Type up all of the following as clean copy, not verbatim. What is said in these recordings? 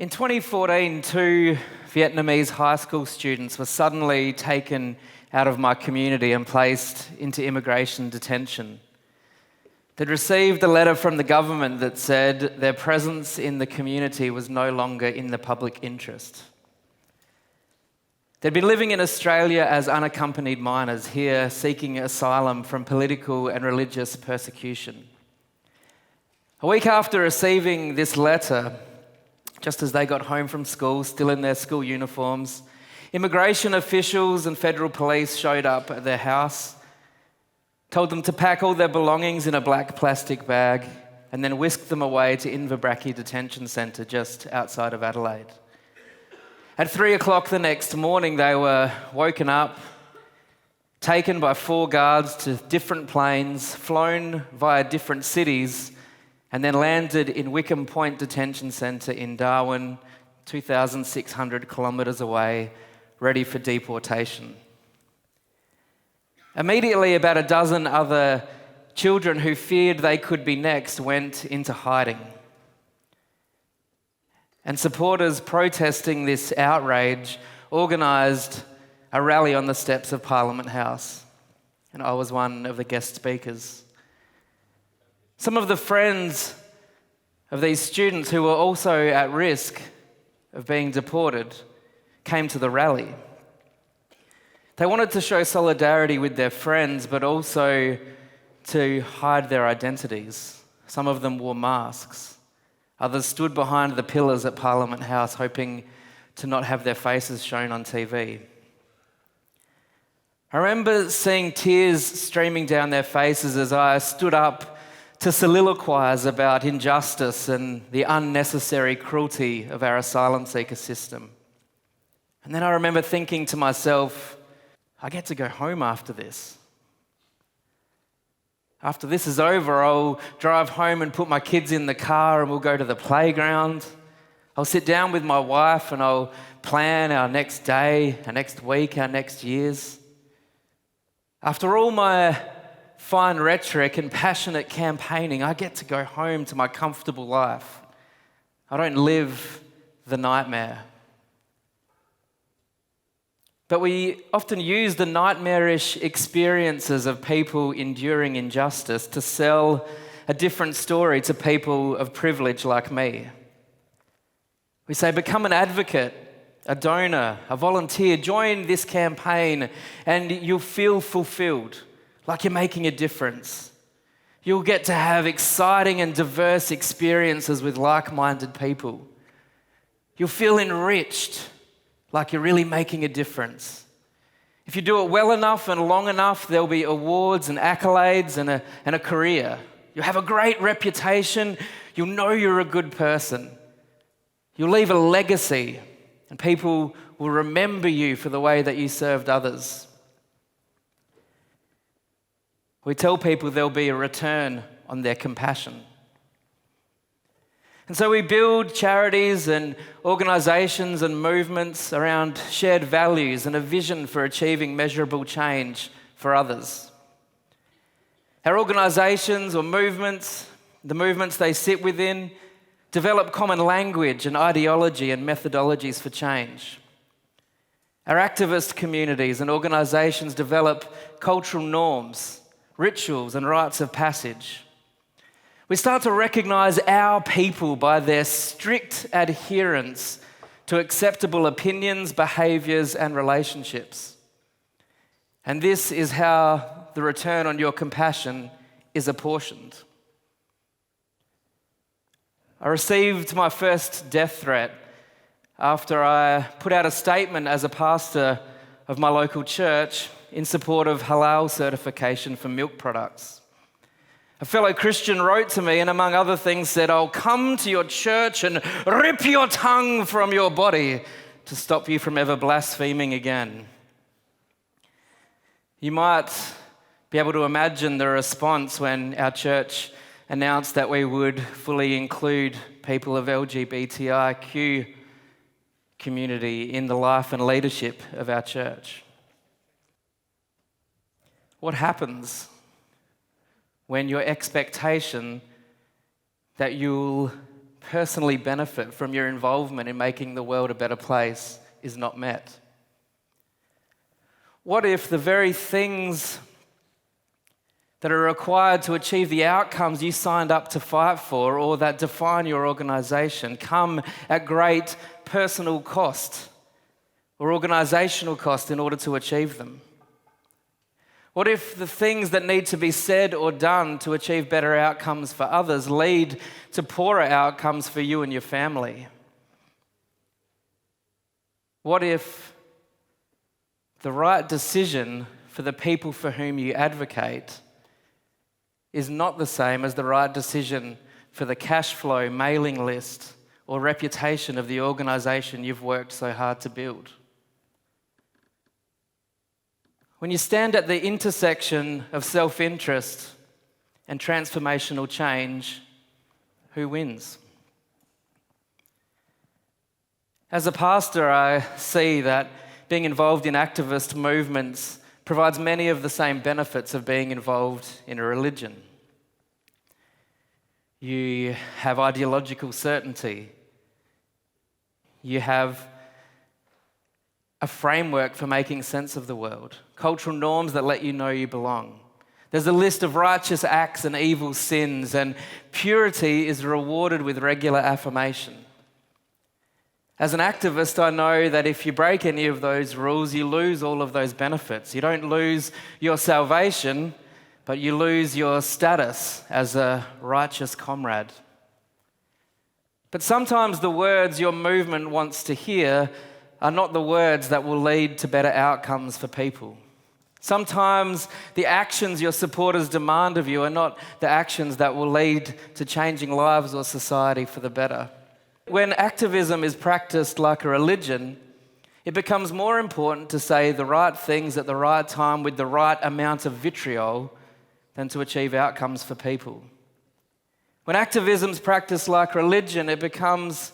In 2014, two Vietnamese high school students were suddenly taken out of my community and placed into immigration detention. They'd received a letter from the government that said their presence in the community was no longer in the public interest. They'd been living in Australia as unaccompanied minors, here seeking asylum from political and religious persecution. A week after receiving this letter, just as they got home from school, still in their school uniforms, immigration officials and federal police showed up at their house, told them to pack all their belongings in a black plastic bag, and then whisked them away to Inverbrackie Detention Centre just outside of Adelaide. At 3 o'clock the next morning, they were woken up, taken by 4 guards to different planes, flown via different cities, and then landed in Wickham Point Detention Centre in Darwin, 2,600 kilometres away, ready for deportation. Immediately, about a dozen other children who feared they could be next went into hiding. And supporters protesting this outrage organised a rally on the steps of Parliament House, and I was one of the guest speakers. Some of the friends of these students who were also at risk of being deported came to the rally. They wanted to show solidarity with their friends, but also to hide their identities. Some of them wore masks. Others stood behind the pillars at Parliament House, hoping to not have their faces shown on TV. I remember seeing tears streaming down their faces as I stood up to soliloquize about injustice and the unnecessary cruelty of our asylum seeker system. And then I remember thinking to myself, I get to go home after this. After this is over, I'll drive home and put my kids in the car and we'll go to the playground. I'll sit down with my wife and I'll plan our next day, our next week, our next years. After all my fine rhetoric and passionate campaigning, I get to go home to my comfortable life. I don't live the nightmare. But we often use the nightmarish experiences of people enduring injustice to sell a different story to people of privilege like me. We say, become an advocate, a donor, a volunteer, join this campaign and you'll feel fulfilled, like you're making a difference. You'll get to have exciting and diverse experiences with like-minded people. You'll feel enriched, like you're really making a difference. If you do it well enough and long enough, there'll be awards and accolades and a career. You'll have a great reputation. You'll know you're a good person. You'll leave a legacy, and people will remember you for the way that you served others. We tell people there'll be a return on their compassion. And so we build charities and organisations and movements around shared values and a vision for achieving measurable change for others. Our organisations or movements, the movements they sit within, develop common language and ideology and methodologies for change. Our activist communities and organisations develop cultural norms, rituals and rites of passage. We start to recognise our people by their strict adherence to acceptable opinions, behaviours and relationships. And this is how the return on your compassion is apportioned. I received my first death threat after I put out a statement as a pastor of my local church in support of halal certification for milk products. A fellow Christian wrote to me and among other things said, I'll come to your church and rip your tongue from your body to stop you from ever blaspheming again. You might be able to imagine the response when our church announced that we would fully include people of LGBTIQ community in the life and leadership of our church. What happens when your expectation that you'll personally benefit from your involvement in making the world a better place is not met? What if the very things that are required to achieve the outcomes you signed up to fight for or that define your organization come at great personal cost or organizational cost in order to achieve them? What if the things that need to be said or done to achieve better outcomes for others lead to poorer outcomes for you and your family? What if the right decision for the people for whom you advocate is not the same as the right decision for the cash flow, mailing list, or reputation of the organization you've worked so hard to build? When you stand at the intersection of self-interest and transformational change, who wins? As a pastor, I see that being involved in activist movements provides many of the same benefits of being involved in a religion. You have ideological certainty. You have a framework for making sense of the world, cultural norms that let you know you belong. There's a list of righteous acts and evil sins, and purity is rewarded with regular affirmation. As an activist, I know that if you break any of those rules, you lose all of those benefits. You don't lose your salvation, but you lose your status as a righteous comrade. But sometimes the words your movement wants to hear are not the words that will lead to better outcomes for people. Sometimes the actions your supporters demand of you are not the actions that will lead to changing lives or society for the better. When activism is practiced like a religion, it becomes more important to say the right things at the right time with the right amount of vitriol than to achieve outcomes for people. When activism is practiced like religion, it becomes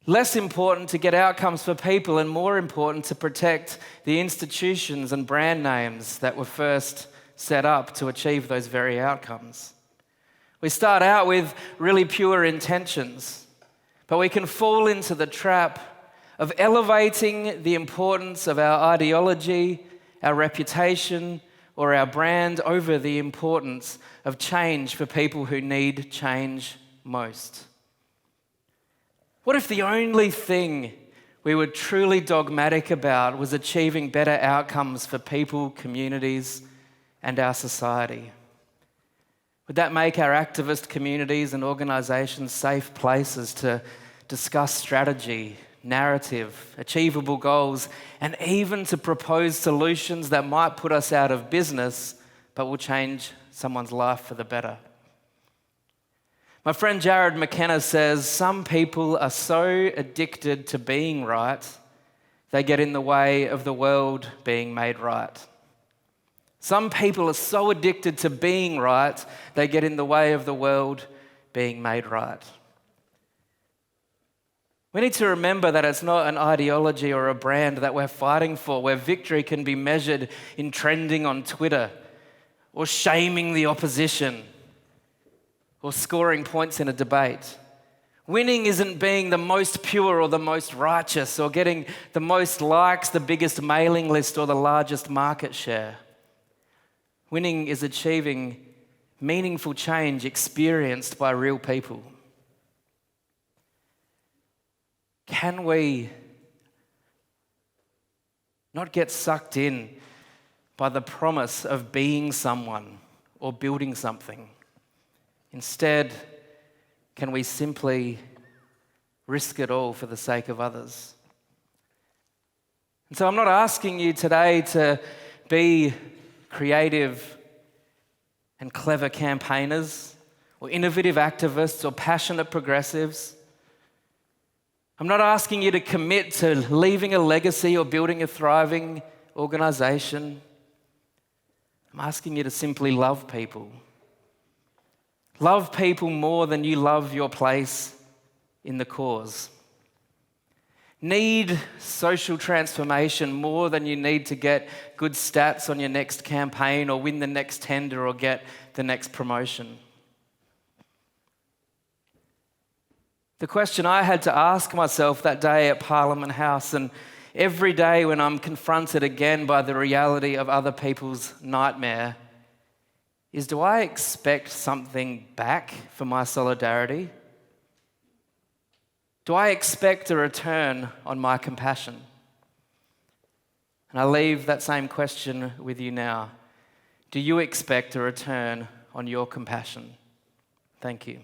less important to get outcomes for people and more important to protect the institutions and brand names that were first set up to achieve those very outcomes. We start out with really pure intentions, but we can fall into the trap of elevating the importance of our ideology, our reputation, or our brand over the importance of change for people who need change most. What if the only thing we were truly dogmatic about was achieving better outcomes for people, communities, and our society? Would that make our activist communities and organisations safe places to discuss strategy, narrative, achievable goals, and even to propose solutions that might put us out of business but will change someone's life for the better? My friend Jared McKenna says, some people are so addicted to being right, they get in the way of the world being made right. Some people are so addicted to being right, they get in the way of the world being made right. We need to remember that it's not an ideology or a brand that we're fighting for, where victory can be measured in trending on Twitter or shaming the opposition or scoring points in a debate. Winning isn't being the most pure or the most righteous or getting the most likes, the biggest mailing list, or the largest market share. Winning is achieving meaningful change experienced by real people. Can we not get sucked in by the promise of being someone or building something? Instead, can we simply risk it all for the sake of others? And so I'm not asking you today to be creative and clever campaigners or innovative activists or passionate progressives. I'm not asking you to commit to leaving a legacy or building a thriving organization. I'm asking you to simply love people. Love people more than you love your place in the cause. Need social transformation more than you need to get good stats on your next campaign or win the next tender or get the next promotion. The question I had to ask myself that day at Parliament House, and every day when I'm confronted again by the reality of other people's nightmare, is, do I expect something back for my solidarity? Do I expect a return on my compassion? And I leave that same question with you now. Do you expect a return on your compassion? Thank you.